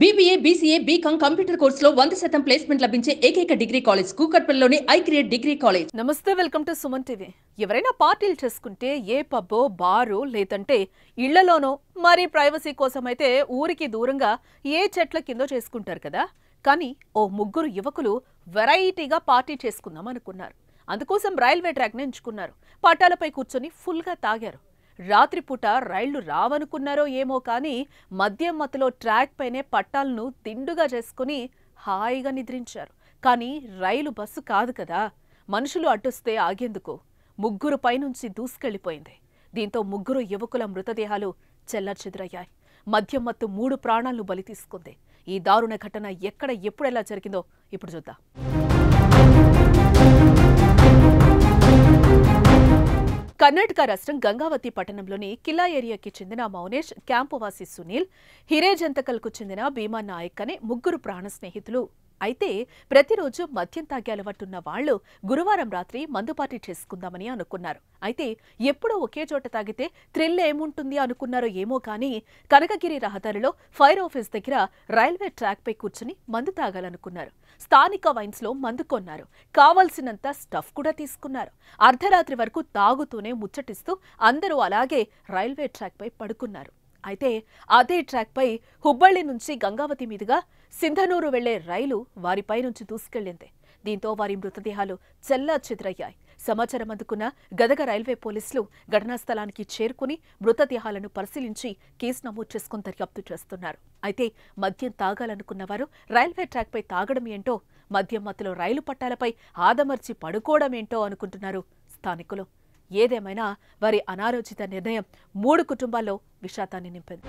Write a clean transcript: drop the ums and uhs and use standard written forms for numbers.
BBA, BCA, BCom computer కోర్సులో 100% placement లభించే ఏకైక డిగ్రీ కాలేజ్ కూకట్పల్లిలోని ఐక్రియేట్ డిగ్రీ కాలేజ్. నమస్తే, వెల్కమ్ టు సుమన్ టీవీ. ఎవరైనా పార్టీలు చేసుకుంటే ఏ పబ్బో బారు లేదంటే ఇళ్లలోనో మరి ప్రైవసీ కోసమైతే ఊరికి దూరంగా ఏ చెట్ల కిందో చేసుకుంటారు కదా. కానీ ఓ ముగ్గురు యువకులు వెరైటీగా పార్టీ చేసుకుందాం అనుకున్నారు. అందుకోసం రైల్వే ట్రాక్ని ఎంచుకున్నారు. పట్టాలపై కూర్చొని ఫుల్గా తాగారు. రాత్రిపూట రైళ్లు రావనుకున్నారో ఏమో కానీ మద్యం మత్తులో ట్రాక్ పైనే పట్టాలను తిండుగా చేసుకుని హాయిగా నిద్రించారు. కానీ రైలు బస్సు కాదు కదా, మనుషులు అడ్డొస్తే ఆగేందుకు ముగ్గురు పైనుంచి దూసుకెళ్లిపోయింది. దీంతో ముగ్గురు యువకుల మృతదేహాలు చెల్లాచెదురయ్యాయి. మద్యం మత్తు 3 ప్రాణాలను బలి తీసుకుంది. ఈ దారుణ ఘటన ఎక్కడ ఎప్పుడెలా జరిగిందో ఇప్పుడు చూద్దాం. కర్ణాటక రాష్ట్రం గంగావతి పట్టణంలోని కిలా ఏరియాకి చెందిన మౌనేష్, క్యాంపువాసి సునీల్, హిరేజంతకల్కు చెందిన భీమా నాయక్ అనే ముగ్గురు ప్రాణ స్నేహితులు. అయితే ప్రతిరోజు మద్యం తాగే అలవాటున్న వాళ్లు గురువారం రాత్రి మందుపార్టీ చేసుకుందామని అనుకున్నారు. అయితే ఎప్పుడో ఒకే చోట తాగితే థ్రిల్ ఏముంటుంది అనుకున్నారో ఏమో కానీ కనకగిరి రహదారిలో ఫైర్ ఆఫీస్ దగ్గర రైల్వే ట్రాక్ పై కూర్చుని మందు తాగాలనుకున్నారు. స్థానిక వైన్స్ లో మందు కొన్నారు. కావలసినంత స్టఫ్ కూడా తీసుకున్నారు. అర్ధరాత్రి వరకు తాగుతూనే ముచ్చటిస్తూ అందరూ అలాగే రైల్వే ట్రాక్ పై పడుకున్నారు. అయితే అదే ట్రాక్ పై హుబ్బళ్లి నుంచి గంగావతి మీదుగా సింధనూరు వెళ్లే రైలు వారిపై నుంచి దూసుకెళ్లింది. దీంతో వారి మృతదేహాలు చెల్లాచెదురయ్యాయి. సమాచారం అందుకున్న గదగ రైల్వే పోలీసులు ఘటనా స్థలానికి చేరుకుని మృతదేహాలను పరిశీలించి కేసు నమోదు చేసుకుని దర్యాప్తు చేస్తున్నారు. అయితే మద్యం తాగాలనుకున్న వారు రైల్వే ట్రాక్ పై తాగడం ఏంటో, మద్యం మత్తులో రైలు పట్టాలపై ఆదమర్చి పడుకోవడం ఏంటో అనుకుంటున్నారు స్థానికులు. ఏదేమైనా వారి అనాలోచిత నిర్ణయం 3 కుటుంబాల్లో విషాదాన్ని నింపింది.